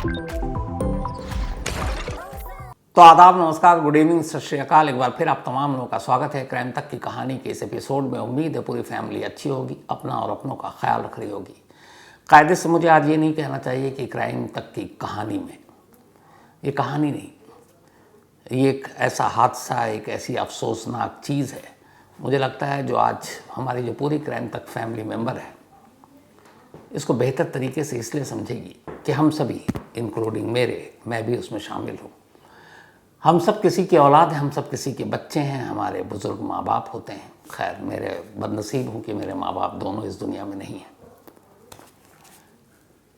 तो आदाब, नमस्कार, गुड इवनिंग, सत श्री अकाल। एक बार फिर आप तमाम लोगों का स्वागत है क्राइम तक की कहानी के इस एपिसोड में। उम्मीद है पूरी फैमिली अच्छी होगी, अपना और अपनों का ख्याल रख रही होगी। कायदे से मुझे आज ये नहीं कहना चाहिए कि क्राइम तक की कहानी में, ये कहानी नहीं, ये एक ऐसा हादसा, एक ऐसी अफसोसनाक चीज़ है मुझे लगता है जो आज हमारी जो पूरी क्राइम तक फैमिली मेम्बर है इसको बेहतर तरीके से इसलिए समझेगी कि हम सभी, इंक्लूडिंग मैं भी उसमें शामिल हूँ। हम सब किसी की औलाद हैं, हम सब किसी के बच्चे हैं, हमारे बुज़ुर्ग माँ बाप होते हैं। खैर, मेरे बदनसीब हूँ कि मेरे माँ बाप दोनों इस दुनिया में नहीं हैं।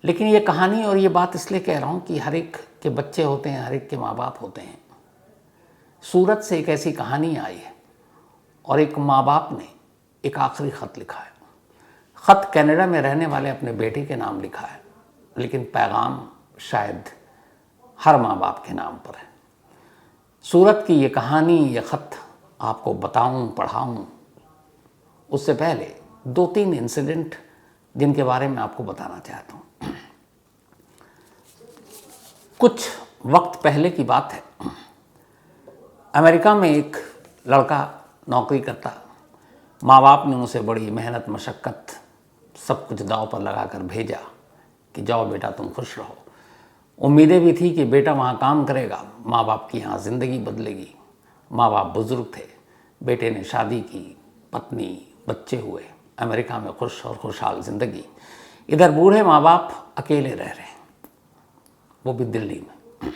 लेकिन ये कहानी और ये बात इसलिए कह रहा हूँ कि हर एक के बच्चे होते हैं, हर एक के माँ बाप होते हैं। सूरत से एक ऐसी कहानी आई है और एक माँ बाप ने एक आखिरी ख़त लिखा है। ख़त कनाडा में रहने वाले अपने बेटे के नाम लिखा है, लेकिन पैगाम शायद हर माँ बाप के नाम पर है। सूरत की ये कहानी, ये ख़त आपको बताऊं, पढ़ाऊं, उससे पहले 2-3 इंसिडेंट जिनके बारे में आपको बताना चाहता हूं। कुछ वक्त पहले की बात है। अमेरिका में एक लड़का नौकरी करता। माँ बाप ने उसे बड़ी मेहनत मशक्क़त सब कुछ दांव पर लगाकर भेजा कि जाओ बेटा, तुम खुश रहो। उम्मीदें भी थी कि बेटा वहाँ काम करेगा, माँ बाप की यहाँ ज़िंदगी बदलेगी। माँ बाप बुज़ुर्ग थे, बेटे ने शादी की, पत्नी, बच्चे हुए, अमेरिका में खुश और खुशहाल ज़िंदगी। इधर बूढ़े माँ बाप अकेले रह रहे हैं, वो भी दिल्ली में।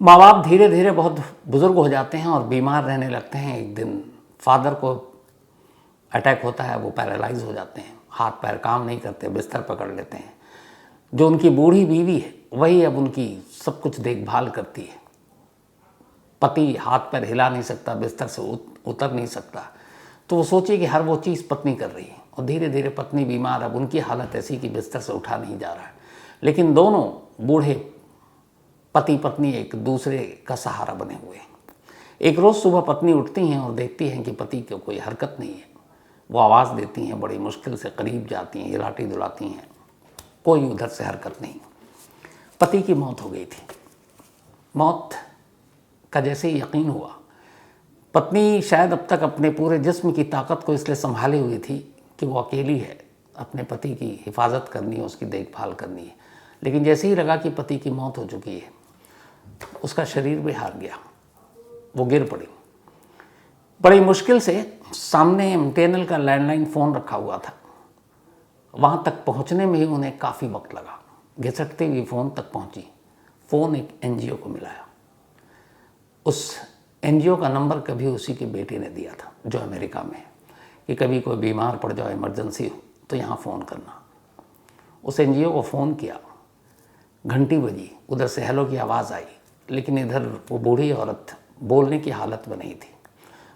माँ बाप धीरे धीरे बहुत बुज़ुर्ग हो जाते हैं और बीमार रहने लगते हैं। एक दिन फादर को अटैक होता है, वो पैरालाइज हो जाते हैं, हाथ पैर काम नहीं करते, बिस्तर पकड़ लेते हैं। जो उनकी बूढ़ी बीवी है वही अब उनकी सब कुछ देखभाल करती है। पति हाथ पैर हिला नहीं सकता, बिस्तर से उतर नहीं सकता, तो वो सोची कि हर वो चीज़ पत्नी कर रही है। और धीरे धीरे पत्नी बीमार, अब उनकी हालत ऐसी कि बिस्तर से उठा नहीं जा रहा है। लेकिन दोनों बूढ़े पति पत्नी एक दूसरे का सहारा बने हुए हैं। एक रोज़ सुबह पत्नी उठती हैं और देखती हैं कि पति की कोई हरकत नहीं है। वो आवाज़ देती हैं, बड़ी मुश्किल से करीब जाती हैं, हिलाती डुलाती हैं, कोई उधर से हरकत नहीं। पति की मौत हो गई थी। मौत का जैसे ही यकीन हुआ, पत्नी शायद अब तक अपने पूरे जिस्म की ताकत को इसलिए संभाली हुई थी कि वो अकेली है, अपने पति की हिफाजत करनी है, उसकी देखभाल करनी है। लेकिन जैसे ही लगा कि पति की मौत हो चुकी है, उसका शरीर भी हार गया, वो गिर पड़ी। बड़ी मुश्किल से सामने एमटीएनएल का लैंडलाइन फ़ोन रखा हुआ था, वहाँ तक पहुँचने में ही उन्हें काफ़ी वक्त लगा। घिसटती हुई फ़ोन तक पहुँची। फ़ोन एक एनजीओ को मिलाया। उस एनजीओ का नंबर कभी उसी की बेटी ने दिया था जो अमेरिका में है, कि कभी कोई बीमार पड़ जाए, इमरजेंसी हो तो यहाँ फ़ोन करना। उस एनजीओ को फ़ोन किया, घंटी बजी, उधर से हेलो की आवाज़ आई, लेकिन इधर वो बूढ़ी औरत बोलने की हालत में नहीं थी।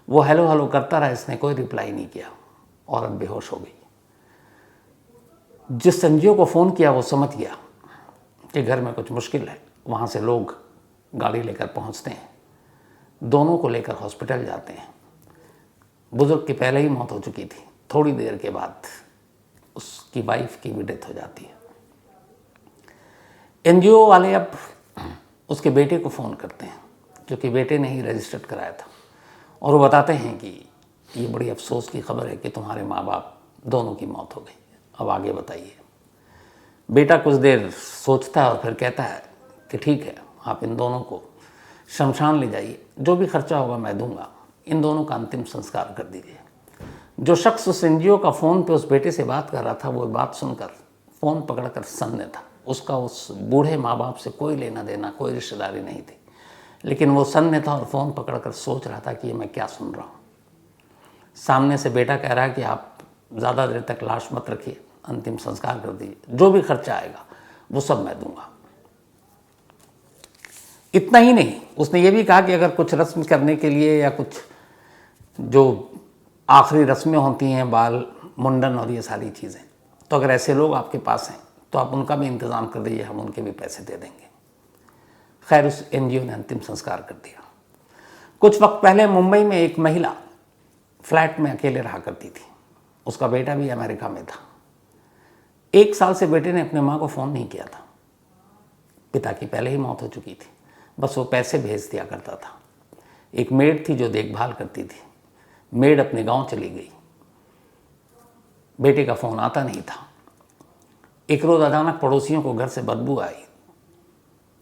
वो हेलो हेलो करता रहा, इसने कोई रिप्लाई नहीं किया। औरत बेहोश हो गई। जिस एनजीओ को फ़ोन किया वो समझ गया कि घर में कुछ मुश्किल है। वहाँ से लोग गाड़ी लेकर पहुँचते हैं, दोनों को लेकर हॉस्पिटल जाते हैं। बुज़ुर्ग की पहले ही मौत हो चुकी थी। थोड़ी देर के बाद उसकी वाइफ की भी डेथ हो जाती है। एनजीओ वाले अब उसके बेटे को फ़ोन करते हैं, क्योंकि बेटे ने ही रजिस्टर्ड कराया था, और वो बताते हैं कि ये बड़ी अफसोस की खबर है कि तुम्हारे माँ बाप दोनों की मौत हो गई, अब आगे बताइए। बेटा कुछ देर सोचता है और फिर कहता है कि ठीक है, आप इन दोनों को शमशान ले जाइए, जो भी खर्चा होगा मैं दूंगा, इन दोनों का अंतिम संस्कार कर दीजिए। जो शख्स उस एनजीओ का फ़ोन पे उस बेटे से बात कर रहा था, वो बात सुनकर फ़ोन पकड़कर सन्ने था। उसका उस बूढ़े माँ बाप से कोई लेना देना, कोई रिश्तेदारी नहीं थी, लेकिन वो सन्ने था और फ़ोन पकड़कर सोच रहा था कि ये मैं क्या सुन रहा हूँ। सामने से बेटा कह रहा है कि आप ज़्यादा देर तक लाश मत रखिए, अंतिम संस्कार कर दीजिए, जो भी खर्चा आएगा वो सब मैं दूंगा। इतना ही नहीं, उसने ये भी कहा कि अगर कुछ रस्म करने के लिए या कुछ जो आखिरी रस्में होती हैं, बाल मुंडन और ये सारी चीज़ें, तो अगर ऐसे लोग आपके पास हैं तो आप उनका भी इंतज़ाम कर दीजिए, हम उनके भी पैसे दे देंगे। खैर, उस एनजीओ ने अंतिम संस्कार कर दिया। कुछ वक्त पहले मुंबई में एक महिला फ्लैट में अकेले रहा करती थी। उसका बेटा भी अमेरिका में था। 1 साल से बेटे ने अपने माँ को फ़ोन नहीं किया था। पिता की पहले ही मौत हो चुकी थी, बस वो पैसे भेज दिया करता था। एक मेड थी जो देखभाल करती थी। मेड अपने गांव चली गई, बेटे का फ़ोन आता नहीं था। एक रोज़ अचानक पड़ोसियों को घर से बदबू आई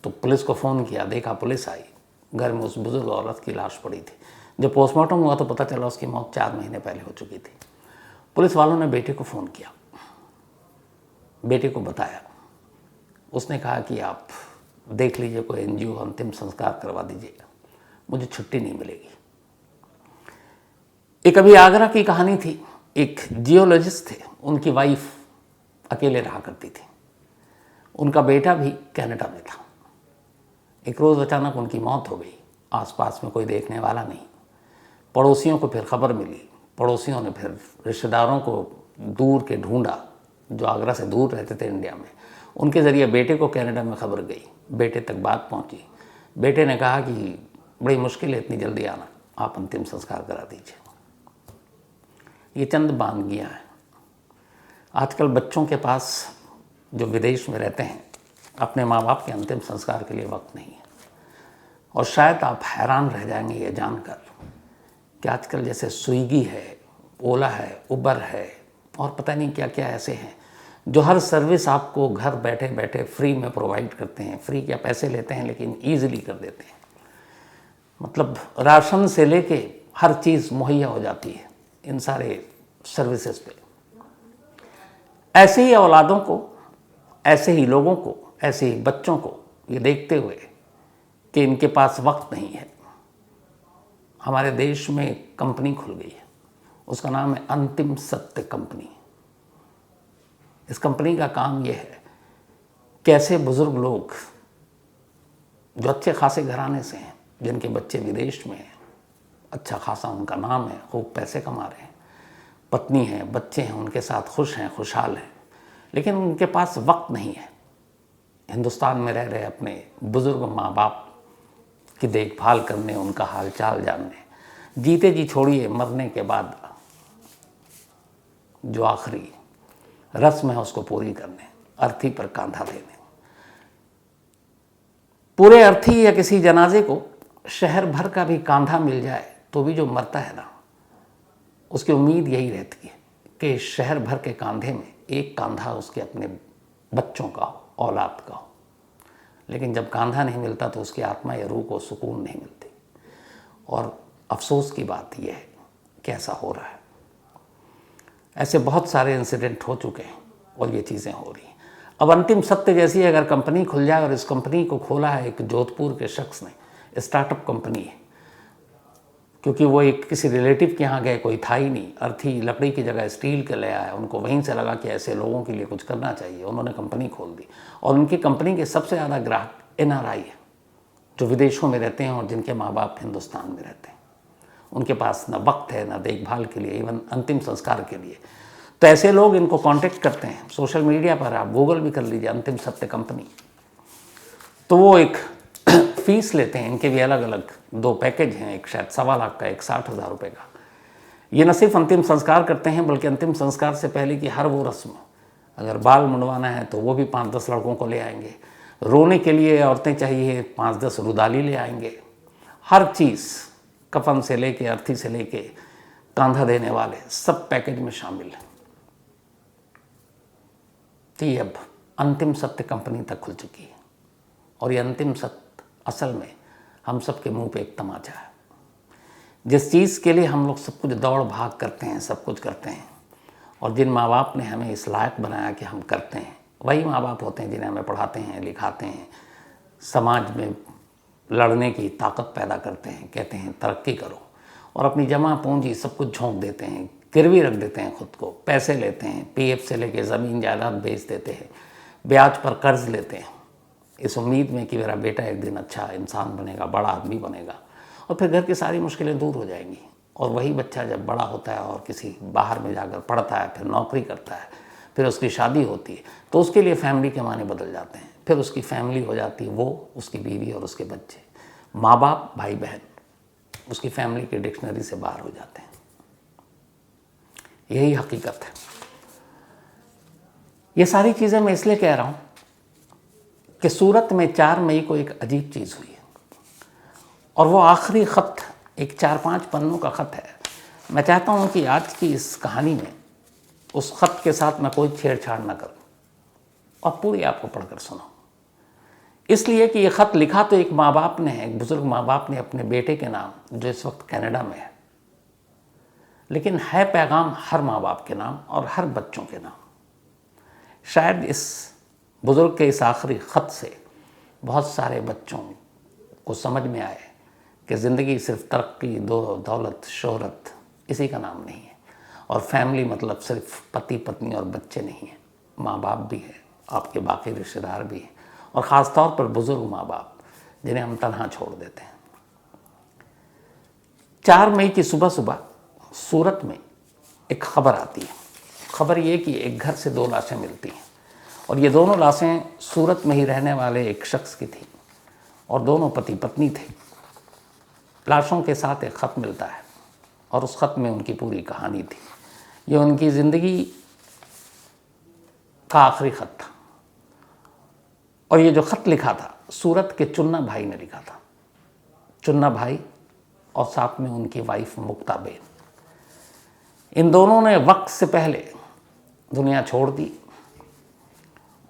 तो पुलिस को फ़ोन किया, देखा पुलिस आई, घर में उस बुजुर्ग औरत की लाश पड़ी थी। जब पोस्टमार्टम हुआ तो पता चला उसकी मौत 4 महीने पहले हो चुकी थी। पुलिस वालों ने बेटे को फ़ोन किया, बेटे को बताया। उसने कहा कि आप देख लीजिए, कोई एनजीओ अंतिम संस्कार करवा दीजिएगा, मुझे छुट्टी नहीं मिलेगी। एक अभी आगरा की कहानी थी, एक जियोलॉजिस्ट थे, उनकी वाइफ अकेले रहा करती थी, उनका बेटा भी कनाडा में था। एक रोज़ अचानक उनकी मौत हो गई, आसपास में कोई देखने वाला नहीं। पड़ोसियों को फिर खबर मिली, पड़ोसियों ने फिर रिश्तेदारों को दूर के ढूंढा जो आगरा से दूर रहते थे इंडिया में, उनके ज़रिए बेटे को कनाडा में खबर गई, बेटे तक बात पहुंची। बेटे ने कहा कि बड़ी मुश्किल है इतनी जल्दी आना, आप अंतिम संस्कार करा दीजिए। ये चंद बानगियाँ हैं। आजकल बच्चों के पास जो विदेश में रहते हैं, अपने माँ बाप के अंतिम संस्कार के लिए वक्त नहीं है। और शायद आप हैरान रह जाएंगे ये जानकर कि आजकल जैसे स्विगी है, ओला है, उबर है और पता नहीं क्या क्या ऐसे हैं जो हर सर्विस आपको घर बैठे बैठे फ्री में प्रोवाइड करते हैं। फ्री क्या, पैसे लेते हैं लेकिन ईजिली कर देते हैं। मतलब राशन से लेके हर चीज़ मुहैया हो जाती है इन सारे सर्विसेज पे। ऐसे ही औलादों को, ऐसे ही लोगों को, ऐसे ही बच्चों को ये देखते हुए कि इनके पास वक्त नहीं है, हमारे देश में एक कंपनी खुल गई है, उसका नाम है अंतिम सत्य कंपनी। इस कंपनी का काम यह है कि ऐसे बुजुर्ग लोग जो अच्छे खासे घराने से हैं, जिनके बच्चे विदेश में हैं, अच्छा खासा उनका नाम है, खूब पैसे कमा रहे हैं, पत्नी है, बच्चे हैं, उनके साथ खुश हैं, खुशहाल हैं, लेकिन उनके पास वक्त नहीं है हिंदुस्तान में रह रहे अपने बुजुर्ग माँ बाप की देखभाल करने, उनका हालचाल जानने, जीते जी छोड़िए मरने के बाद जो आखिरी रस्म है उसको पूरी करने, अर्थी पर कांधा देने। पूरे अर्थी या किसी जनाजे को शहर भर का भी कांधा मिल जाए तो भी जो मरता है ना, उसकी उम्मीद यही रहती है कि शहर भर के कांधे में एक कांधा उसके अपने बच्चों का हो, औलाद का हो। लेकिन जब कांधा नहीं मिलता तो उसकी आत्मा या रूह को सुकून नहीं मिलती। और अफसोस की बात यह है कि ऐसा हो रहा है। ऐसे बहुत सारे इंसिडेंट हो चुके हैं और ये चीज़ें हो रही हैं। अब अंतिम सत्य जैसी अगर कंपनी खुल जाए, और इस कंपनी को खोला है एक जोधपुर के शख्स ने, स्टार्टअप कंपनी है, क्योंकि वो एक किसी रिलेटिव के यहाँ गए, कोई था ही नहीं, अर्थी लकड़ी की जगह स्टील के ले आया, उनको वहीं से लगा कि ऐसे लोगों के लिए कुछ करना चाहिए, उन्होंने कंपनी खोल दी। और उनकी कंपनी के सबसे ज़्यादा ग्राहक NRI है, जो विदेशों में रहते हैं और जिनके माँ बाप हिंदुस्तान में रहते हैं। उनके पास ना वक्त है, ना देखभाल के लिए, इवन अंतिम संस्कार के लिए। तो ऐसे लोग इनको कांटेक्ट करते हैं सोशल मीडिया पर, आप गूगल भी कर लीजिए अंतिम सत्य कंपनी। तो वो एक फीस लेते हैं, इनके भी अलग अलग 2 पैकेज हैं, एक शायद 1.25 लाख का, एक 60,000 रुपये का। ये न सिर्फ अंतिम संस्कार करते हैं बल्कि अंतिम संस्कार से पहले की हर वो रस्म, अगर बाल मुंडवाना है तो वो भी 5-10 लड़कों को ले आएंगे, रोने के लिए औरतें चाहिए 5-10 रुदाली ले आएंगे, हर चीज़ कफन से लेके, अर्थी से लेके, कांधा देने वाले, सब पैकेज में शामिल है। तो ये अब अंतिम सत्य कंपनी तक खुल चुकी है। और ये अंतिम सत्य असल में हम सब के मुंह पे एक तमाचा है। जिस चीज़ के लिए हम लोग सब कुछ दौड़ भाग करते हैं, सब कुछ करते हैं, और जिन माँ बाप ने हमें इस लायक बनाया कि हम करते हैं, वही माँ बाप होते हैं जिन्हें हमें पढ़ाते हैं, लिखाते हैं, समाज में लड़ने की ताकत पैदा करते हैं, कहते हैं तरक्की करो, और अपनी जमा पूंजी सब कुछ झोंक देते हैं, गिरवी रख देते हैं खुद को, पैसे लेते हैं, PF से लेके ज़मीन जायदाद बेच देते हैं, ब्याज पर कर्ज लेते हैं, इस उम्मीद में कि मेरा बेटा एक दिन अच्छा इंसान बनेगा, बड़ा आदमी बनेगा, और फिर घर की सारी मुश्किलें दूर हो जाएंगी। और वही बच्चा जब बड़ा होता है और किसी बाहर में जाकर पढ़ता है, फिर नौकरी करता है, फिर उसकी शादी होती है, तो उसके लिए फैमिली के माने बदल जाते हैं। फिर उसकी फैमिली हो जाती है वो, उसकी बीवी और उसके बच्चे, माँ बाप, भाई बहन, उसकी फैमिली के डिक्शनरी से बाहर हो जाते हैं। यही हकीकत है। ये सारी चीज़ें मैं इसलिए कह रहा हूँ कि सूरत में 4 मई को एक अजीब चीज़ हुई है, और वो आखिरी ख़त एक 4-5 पन्नों का ख़त है। मैं चाहता हूँ कि आज की इस कहानी में उस ख़त के साथ मैं कोई छेड़छाड़ ना करूँ और पूरी आपको पढ़कर सुनाऊँ, इसलिए कि ये ख़त लिखा तो एक माँ बाप ने है, एक बुज़ुर्ग माँ बाप ने अपने बेटे के नाम, जो इस वक्त कनाडा में है, लेकिन है पैगाम हर माँ बाप के नाम और हर बच्चों के नाम। शायद इस बुज़ुर्ग के इस आखिरी ख़त से बहुत सारे बच्चों को समझ में आए कि ज़िंदगी सिर्फ तरक्की, दौलत, शोहरत इसी का नाम नहीं है, और फैमिली मतलब सिर्फ पति पत्नी और बच्चे नहीं हैं, माँ बाप भी है, आपके बाकी रिश्तेदार भी हैं, और ख़ास तौर पर बुज़ुर्ग माँ बाप जिन्हें हम तन्हा छोड़ देते हैं। 4 मई की सुबह सुबह सूरत में एक खबर आती है। खबर ये कि एक घर से 2 लाशें मिलती हैं, और ये दोनों लाशें सूरत में ही रहने वाले एक शख्स की थी, और दोनों पति पत्नी थे। लाशों के साथ एक ख़त मिलता है, और उस ख़त में उनकी पूरी कहानी थी। ये उनकी ज़िंदगी का आखिरी ख़त था, और ये जो ख़त लिखा था सूरत के चुन्ना भाई ने लिखा था। चुन्ना भाई और साथ में उनकी वाइफ मुक्ता बेन, इन दोनों ने वक्त से पहले दुनिया छोड़ दी,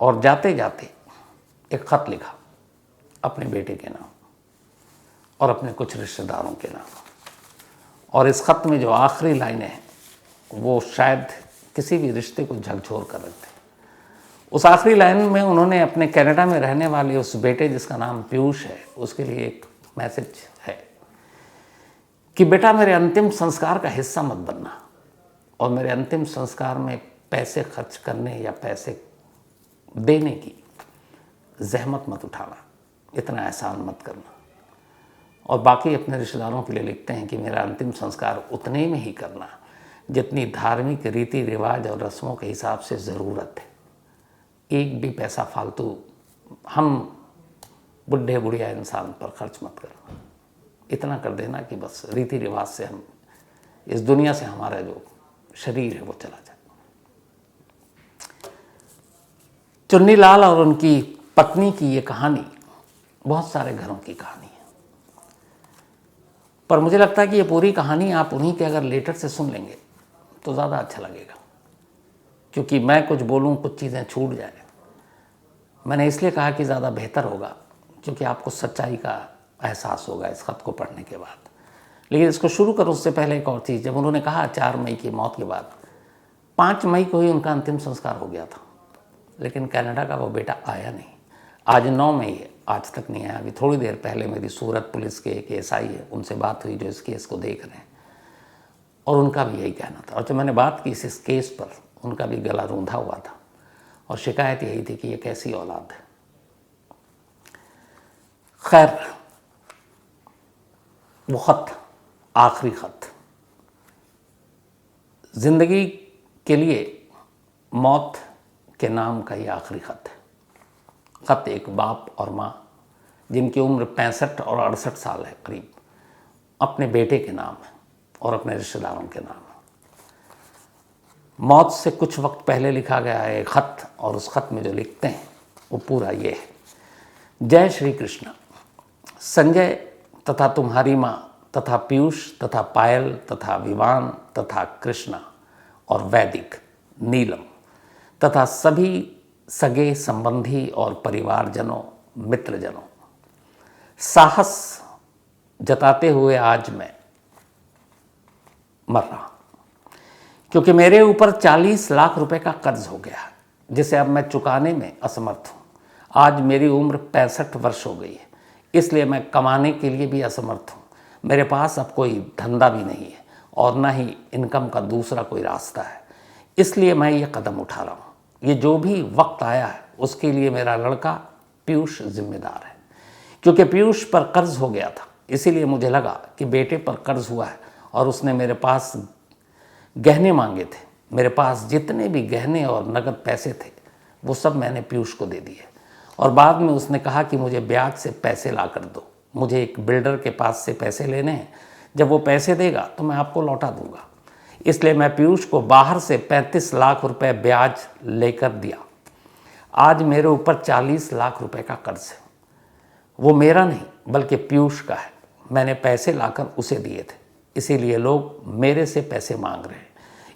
और जाते जाते एक ख़त लिखा अपने बेटे के नाम और अपने कुछ रिश्तेदारों के नाम। और इस ख़त में जो आखिरी लाइनें हैं वो शायद किसी भी रिश्ते को झकझोर कर रखते। उस आखिरी लाइन में उन्होंने अपने कनाडा में रहने वाले उस बेटे जिसका नाम पीयूष है, उसके लिए एक मैसेज है कि बेटा, मेरे अंतिम संस्कार का हिस्सा मत बनना, और मेरे अंतिम संस्कार में पैसे खर्च करने या पैसे देने की जहमत मत उठाना, इतना एहसान मत करना। और बाकी अपने रिश्तेदारों के लिए लिखते हैं कि मेरा अंतिम संस्कार उतने में ही करना जितनी धार्मिक रीति रिवाज और रस्मों के हिसाब से ज़रूरत है। एक भी पैसा फालतू हम बुढ़े बुढ़िया इंसान पर खर्च मत करना, इतना कर देना कि बस रीति रिवाज से हम इस दुनिया से हमारा जो शरीर है वो चला जाए। चुन्नीलाल और उनकी पत्नी की ये कहानी बहुत सारे घरों की कहानी है, पर मुझे लगता है कि ये पूरी कहानी आप उन्हीं के अगर लेटर से सुन लेंगे तो ज़्यादा अच्छा लगेगा, क्योंकि मैं कुछ बोलूँ कुछ चीज़ें छूट जाए। मैंने इसलिए कहा कि ज़्यादा बेहतर होगा क्योंकि आपको सच्चाई का एहसास होगा इस ख़त को पढ़ने के बाद। लेकिन इसको शुरू करूँ उससे पहले एक और चीज़, जब उन्होंने कहा 4 मई की मौत के बाद 5 मई को ही उनका अंतिम संस्कार हो गया था, लेकिन कनाडा का वो बेटा आया नहीं। आज 9 मई है, आज तक नहीं आया। अभी थोड़ी देर पहले मेरी सूरत पुलिस के एक एसआई है, उनसे बात हुई जो इस केस को देख रहे हैं, और उनका भी यही कहना था। और जब मैंने बात की इस केस पर, उनका भी गला रूंधा हुआ था, और शिकायत यही थी कि ये कैसी औलाद है। खैर, वो ख़त, आखिरी ख़त, ज़िंदगी के लिए मौत के नाम का ये आखिरी ख़त है। ख़त एक बाप और माँ जिनकी उम्र 65 और 68 साल है करीब, अपने बेटे के नाम है और अपने रिश्तेदारों के नाम है। मौत से कुछ वक्त पहले लिखा गया है ख़त, और उस ख़त में जो लिखते हैं वो पूरा ये है। जय श्री कृष्ण। संजय तथा तुम्हारी माँ तथा पीयूष तथा पायल तथा विवान तथा कृष्णा और वैदिक, नीलम तथा सभी सगे संबंधी और परिवारजनों, मित्रजनों, साहस जताते हुए आज मैं मर रहा, क्योंकि मेरे ऊपर 40 लाख रुपए का कर्ज हो गया जिसे अब मैं चुकाने में असमर्थ हूँ। आज मेरी उम्र 65 वर्ष हो गई है, इसलिए मैं कमाने के लिए भी असमर्थ हूँ। मेरे पास अब कोई धंधा भी नहीं है और ना ही इनकम का दूसरा कोई रास्ता है, इसलिए मैं ये कदम उठा रहा हूँ। ये जो भी वक्त आया है उसके लिए मेरा लड़का पीयूष जिम्मेदार है, क्योंकि पीयूष पर कर्ज हो गया था, इसीलिए मुझे लगा कि बेटे पर कर्ज हुआ है और उसने मेरे पास गहने मांगे थे। मेरे पास जितने भी गहने और नगद पैसे थे वो सब मैंने पीयूष को दे दिए, और बाद में उसने कहा कि मुझे ब्याज से पैसे ला कर दो, मुझे एक बिल्डर के पास से पैसे लेने हैं, जब वो पैसे देगा तो मैं आपको लौटा दूंगा। इसलिए मैं पीयूष को बाहर से 35 लाख रुपए ब्याज लेकर दिया। आज मेरे ऊपर 40 लाख रुपए का कर्ज है। वो मेरा नहीं बल्कि पीयूष का है। मैंने पैसे लाकर उसे दिए थे, इसीलिए लोग मेरे से पैसे मांग रहे हैं।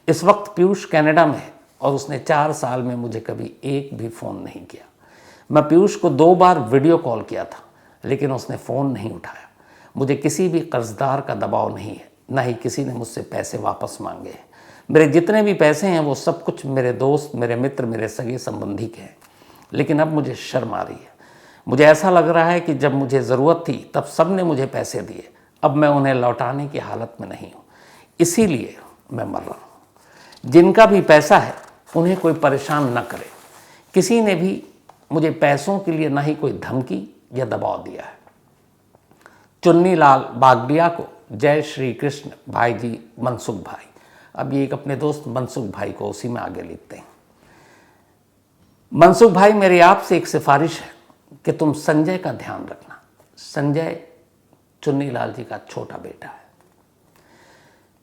इस वक्त पीयूष कनाडा में है और उसने 4 साल में मुझे कभी एक भी फ़ोन नहीं किया। मैं पीयूष को 2 बार वीडियो कॉल किया था, लेकिन उसने फ़ोन नहीं उठाया। मुझे किसी भी कर्जदार का दबाव नहीं है, ना ही किसी ने मुझसे पैसे वापस मांगे हैं। मेरे जितने भी पैसे हैं वो सब कुछ मेरे दोस्त, मेरे मित्र, मेरे सगे संबंधी के हैं। लेकिन अब मुझे शर्म आ रही है। मुझे ऐसा लग रहा है कि जब मुझे ज़रूरत थी तब सब ने मुझे पैसे दिए, अब मैं उन्हें लौटाने की हालत में नहीं हूँ, इसीलिए मैं मर रहा हूँ। जिनका भी पैसा है उन्हें कोई परेशान न करे। किसी ने भी मुझे पैसों के लिए ना ही कोई धमकी या दबाव दिया है। चुन्नी लाल बागड़िया को जय श्री कृष्ण भाई जी मनसुख भाई। अब ये एक अपने दोस्त मनसुख भाई को उसी में आगे लिखते हैं। मनसुख भाई, मेरी आपसे एक सिफारिश है कि तुम संजय का ध्यान रखना। संजय चुन्नी लाल जी का छोटा बेटा है।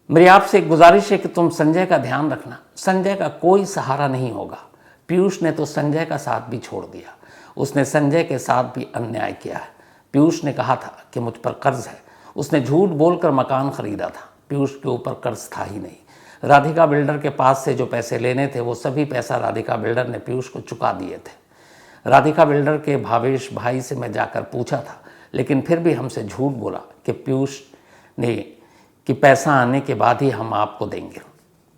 मेरी आपसे एक गुजारिश है कि तुम संजय का ध्यान रखना। संजय का कोई सहारा नहीं होगा। पीयूष ने तो संजय का साथ भी छोड़ दिया। उसने संजय के साथ भी अन्याय किया है। पीयूष ने कहा था कि मुझ पर कर्ज है। उसने झूठ बोलकर मकान खरीदा था। पीयूष के ऊपर कर्ज था ही नहीं। राधिका बिल्डर के पास से जो पैसे लेने थे वो सभी पैसा राधिका बिल्डर ने पीयूष को चुका दिए थे। राधिका बिल्डर के भावेश भाई से मैं जाकर पूछा था, लेकिन फिर भी हमसे झूठ बोला कि पीयूष ने कि पैसा आने के बाद ही हम आपको देंगे,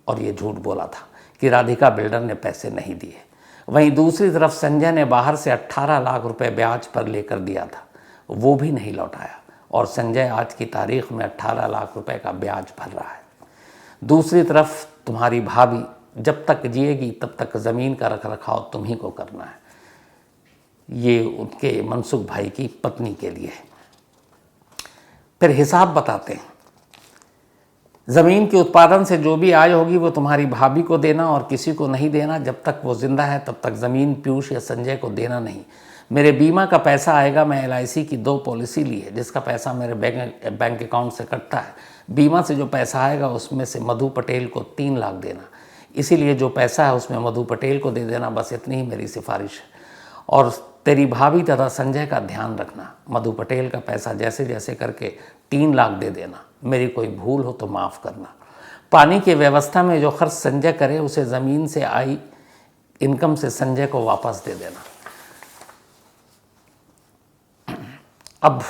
और ये झूठ बोला था कि राधिका बिल्डर ने पैसे नहीं दिए। वहीं दूसरी तरफ संजय ने बाहर से 18 लाख रुपए ब्याज पर लेकर दिया था, वो भी नहीं लौटाया, और संजय आज की तारीख में 18 लाख रुपए का ब्याज भर रहा है। दूसरी तरफ तुम्हारी भाभी जब तक जिएगी तब तक ज़मीन का रख रखाव तुम ही को करना है। ये उनके मनसुख भाई की पत्नी के लिए है। फिर हिसाब बताते हैं। ज़मीन के उत्पादन से जो भी आय होगी वो तुम्हारी भाभी को देना और किसी को नहीं देना। जब तक वो जिंदा है तब तक ज़मीन पीयूष या संजय को देना नहीं। मेरे बीमा का पैसा आएगा। मैं LIC की 2 पॉलिसी ली है जिसका पैसा मेरे बैंक अकाउंट से कटता है। बीमा से जो पैसा आएगा उसमें से मधु पटेल को 3 लाख देना। इसीलिए जो पैसा है उसमें मधु पटेल को दे देना। बस इतनी ही मेरी सिफारिश है। और तेरी भाभी तथा संजय का ध्यान रखना। मधु पटेल का पैसा जैसे जैसे करके 3 लाख दे देना। मेरी कोई भूल हो तो माफ़ करना। पानी की व्यवस्था में जो खर्च संजय करे उसे ज़मीन से आई इनकम से संजय को वापस दे देना। अब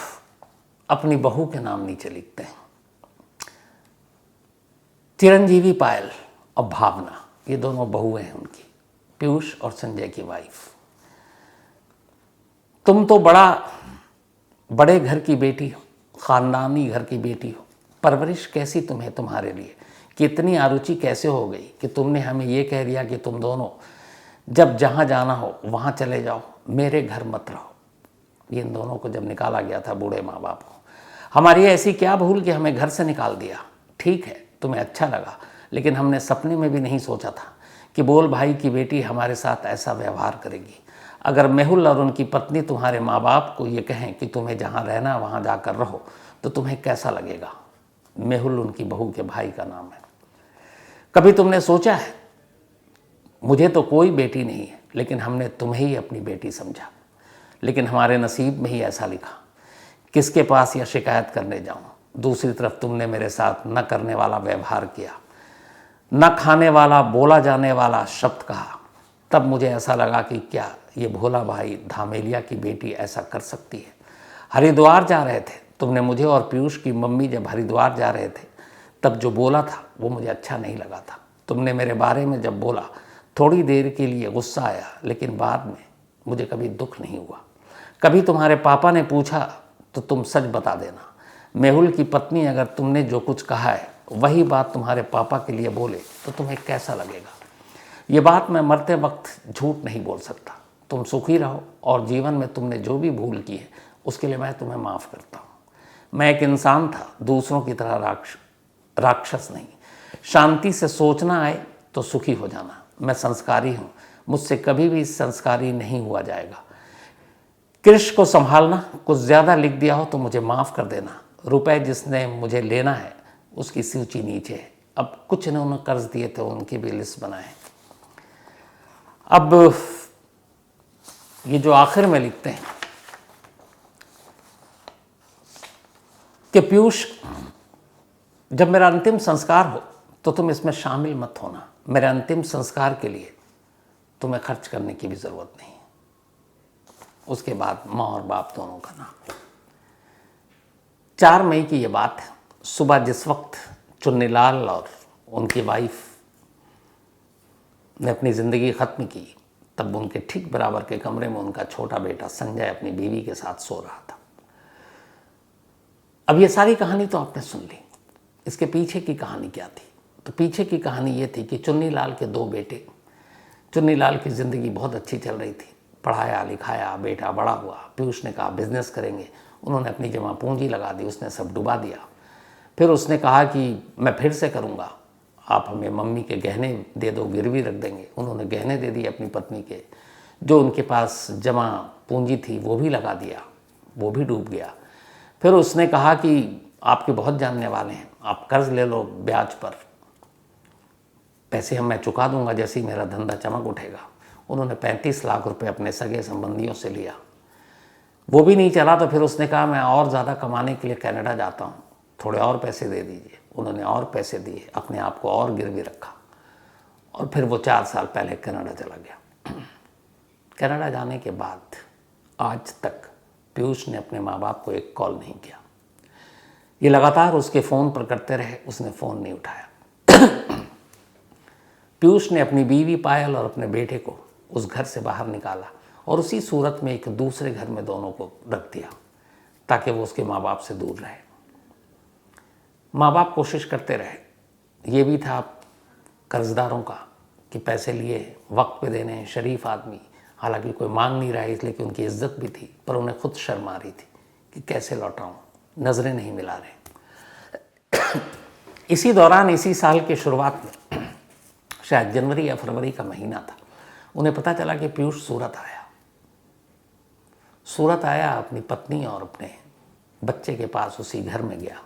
अपनी बहू के नाम नीचे लिखते हैं। चिरंजीवी पायल और भावना, ये दोनों बहुएं हैं उनकी, पीयूष और संजय की वाइफ। तुम तो बड़े घर की बेटी हो, ख़ानदानी घर की बेटी हो। परवरिश कैसी तुम्हें तुम्हारे लिए कि इतनी आरुचि कैसे हो गई कि तुमने हमें ये कह दिया कि तुम दोनों जब जहाँ जाना हो वहाँ चले जाओ, मेरे घर मत रहो। ये इन दोनों को जब निकाला गया था, बूढ़े माँ बाप को, हमारी ऐसी क्या भूल कि हमें घर से निकाल दिया। ठीक है, तुम्हें अच्छा लगा, लेकिन हमने सपने में भी नहीं सोचा था कि बोल भाई की बेटी हमारे साथ ऐसा व्यवहार करेगी। अगर मेहुल और उनकी पत्नी तुम्हारे माँ बाप को ये कहें कि तुम्हें जहाँ रहना वहाँ जाकर रहो तो तुम्हें कैसा लगेगा। मेहुल उनकी बहू के भाई का नाम है। कभी तुमने सोचा है, मुझे तो कोई बेटी नहीं है, लेकिन हमने तुम्हें ही अपनी बेटी समझा। लेकिन हमारे नसीब में ही ऐसा लिखा, किसके पास यह शिकायत करने जाऊं। दूसरी तरफ तुमने मेरे साथ न करने वाला व्यवहार किया, न खाने वाला बोला जाने वाला शब्द कहा। तब मुझे ऐसा लगा कि क्या ये भोला भाई धामेलिया की बेटी ऐसा कर सकती है। हरिद्वार जा रहे थे, तुमने मुझे और पीयूष की मम्मी जब हरिद्वार जा रहे थे तब जो बोला था वो मुझे अच्छा नहीं लगा था। तुमने मेरे बारे में जब बोला थोड़ी देर के लिए गुस्सा आया, लेकिन बाद में मुझे कभी दुख नहीं हुआ। कभी तुम्हारे पापा ने पूछा तो तुम सच बता देना। मेहुल की पत्नी अगर तुमने जो कुछ कहा है वही बात तुम्हारे पापा के लिए बोले तो तुम्हें कैसा लगेगा। ये बात मैं मरते वक्त झूठ नहीं बोल सकता। तुम सुखी रहो, और जीवन में तुमने जो भी भूल की है उसके लिए मैं तुम्हें माफ़ करता हूँ। मैं एक इंसान था, दूसरों की तरह राक्षस नहीं। शांति से सोचना आए तो सुखी हो जाना। मैं संस्कारी हूँ, मुझसे कभी भी संस्कारी नहीं हुआ जाएगा। कृष को संभालना, कुछ ज़्यादा लिख दिया हो तो मुझे माफ़ कर देना। रुपए जिसने मुझे लेना है उसकी सूची नीचे है। अब कुछ ने उन्हें कर्ज दिए थे, उनकी भी लिस्ट बनाए। अब ये जो आखिर में लिखते हैं कि पीयूष, जब मेरा अंतिम संस्कार हो तो तुम इसमें शामिल मत होना। मेरे अंतिम संस्कार के लिए तुम्हें खर्च करने की भी ज़रूरत नहीं है। उसके बाद माँ और बाप दोनों का नाम। 4 मई की ये बात है। सुबह जिस वक्त चुन्नीलाल और उनकी वाइफ ने अपनी ज़िंदगी ख़त्म की, तब उनके ठीक बराबर के कमरे में उनका छोटा बेटा संजय अपनी बीवी के साथ सो रहा था। अब ये सारी कहानी तो आपने सुन ली। इसके पीछे की कहानी क्या थी? तो पीछे की कहानी ये थी कि चुन्नीलाल के 2 बेटे। चुन्नीलाल की ज़िंदगी बहुत अच्छी चल रही थी, पढ़ाया लिखाया, बेटा बड़ा हुआ। पीयूष ने कहा बिज़नेस करेंगे। उन्होंने अपनी जमा पूंजी लगा दी, उसने सब डुबा दिया। फिर उसने कहा कि मैं फिर से करूँगा, आप हमें मम्मी के गहने दे दो, गिरवी रख देंगे। उन्होंने गहने दे दिए अपनी पत्नी के। जो उनके पास जमा पूंजी थी वो भी लगा दिया, वो भी डूब गया। फिर उसने कहा कि आपके बहुत जानने वाले हैं, आप कर्ज ले लो ब्याज पर, पैसे मैं चुका दूंगा जैसे ही मेरा धंधा चमक उठेगा। उन्होंने 35 लाख रुपए अपने सगे संबंधियों से लिया, वो भी नहीं चला। तो फिर उसने कहा मैं और ज़्यादा कमाने के लिए कनाडा जाता हूँ, थोड़े और पैसे दे दीजिए। उन्होंने और पैसे दिए, अपने आप को और गिरवी रखा, और फिर वो 4 साल पहले कनाडा चला गया। कनाडा जाने के बाद आज तक पीयूष ने अपने माँ बाप को एक कॉल नहीं किया। ये लगातार उसके फ़ोन पर करते रहे, उसने फ़ोन नहीं उठाया। पीयूष ने अपनी बीवी पायल और अपने बेटे को उस घर से बाहर निकाला और उसी सूरत में एक दूसरे घर में दोनों को रख दिया ताकि वो उसके माँ बाप से दूर रहे। माँ बाप कोशिश करते रहे। ये भी था कर्जदारों का कि पैसे लिए वक्त पे देने, शरीफ आदमी, हालांकि कोई मांग नहीं रहा है इसलिए कि उनकी इज्जत भी थी, पर उन्हें खुद शर्म आ रही थी कि कैसे लौटाऊं, नज़रें नहीं मिला रहे। इसी दौरान, इसी साल के शुरुआत में, शायद जनवरी या फरवरी का महीना था, उन्हें पता चला कि पीयूष सूरत आया अपनी पत्नी और अपने बच्चे के पास उसी घर में गया।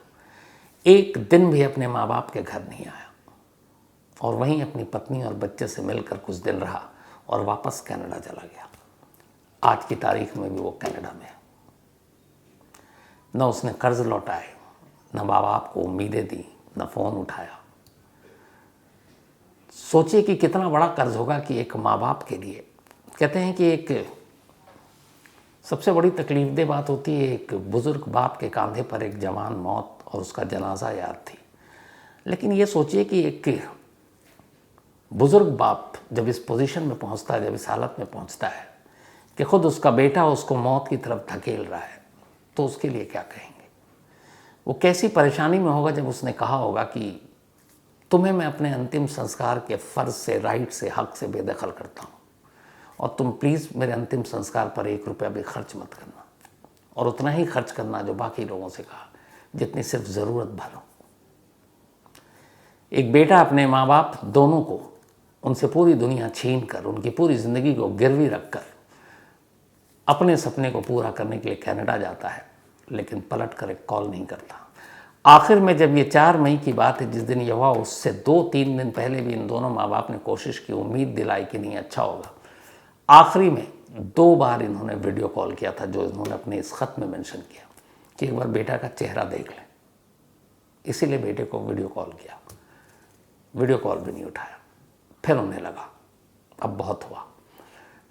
एक दिन भी अपने माँ बाप के घर नहीं आया और वहीं अपनी पत्नी और बच्चे से मिलकर कुछ दिन रहा और वापस कनाडा चला गया। आज की तारीख में भी वो कनाडा में है। न उसने कर्ज लौटाए, न माँ बाप को उम्मीदें दी, न फ़ोन उठाया। सोचिए कि कितना बड़ा कर्ज होगा कि एक माँ बाप के लिए, कहते हैं कि एक सबसे बड़ी तकलीफदेह बात होती है, एक बुज़ुर्ग बाप के कंधे पर एक जवान मौत और उसका जनाजा याद थी। लेकिन ये सोचिए कि एक बुज़ुर्ग बाप जब इस पोजीशन में पहुंचता है, जब इस हालत में पहुंचता है कि खुद उसका बेटा उसको मौत की तरफ धकेल रहा है, तो उसके लिए क्या कहेंगे? वो कैसी परेशानी में होगा जब उसने कहा होगा कि तुम्हें मैं अपने अंतिम संस्कार के फ़र्ज से, राइट से, हक से बेदखल करता हूँ और तुम प्लीज़ मेरे अंतिम संस्कार पर 1 रुपया भी खर्च मत करना, और उतना ही खर्च करना जो बाकी लोगों से कहा, जितनी सिर्फ ज़रूरत भर हो। एक बेटा अपने माँ बाप दोनों को, उनसे पूरी दुनिया छीन कर, उनकी पूरी ज़िंदगी को गिरवी रख कर अपने सपने को पूरा करने के लिए कनाडा जाता है, लेकिन पलट कर एक कॉल नहीं करता। आखिर में जब ये 4 मई की बात है, जिस दिन यह हुआ, उससे 2-3 दिन पहले भी इन दोनों माँ बाप ने कोशिश की, उम्मीद दिलाई कि नहीं अच्छा होगा। आखिरी में 2 बार इन्होंने वीडियो कॉल किया था, जो इन्होंने अपने इस ख़त में मेंशन किया कि एक बार बेटा का चेहरा देख लें। इसीलिए बेटे को वीडियो कॉल किया, वीडियो कॉल भी नहीं उठाया। फिर उन्हें लगा अब बहुत हुआ,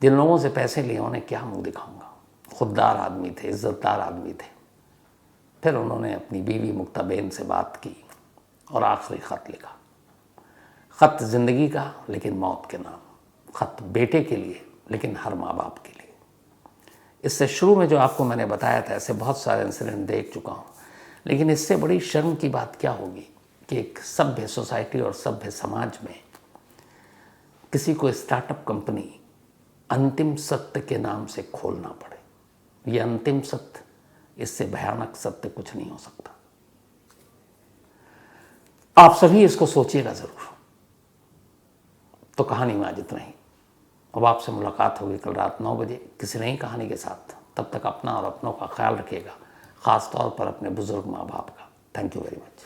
जिन लोगों से पैसे लिए उन्हें क्या मुंह दिखाऊंगा। खुददार आदमी थे, इज्जतदार आदमी थे। फिर उन्होंने अपनी बीवी मुक्ताबेन से बात की और आखिरी ख़त लिखा। ख़त ज़िंदगी का, लेकिन मौत के नाम। ख़त बेटे के लिए, लेकिन हर माँ बाप के लिए। इससे शुरू में जो आपको मैंने बताया था, ऐसे बहुत सारे इंसिडेंट देख चुका हूँ, लेकिन इससे बड़ी शर्म की बात क्या होगी कि एक सभ्य सोसाइटी और सभ्य समाज में किसी को स्टार्टअप कंपनी अंतिम सत्य के नाम से खोलना पड़े। ये अंतिम सत्य, इससे भयानक सत्य कुछ नहीं हो सकता। आप सभी इसको सोचिएगा ज़रूर। तो कहानी में आज इतना ही। अब आपसे मुलाकात होगी कल रात 9 बजे किसी नई कहानी के साथ। तब तक अपना और अपनों का ख्याल रखिएगा, ख़ास तौर पर अपने बुज़ुर्ग माँ बाप का। Thank you very much.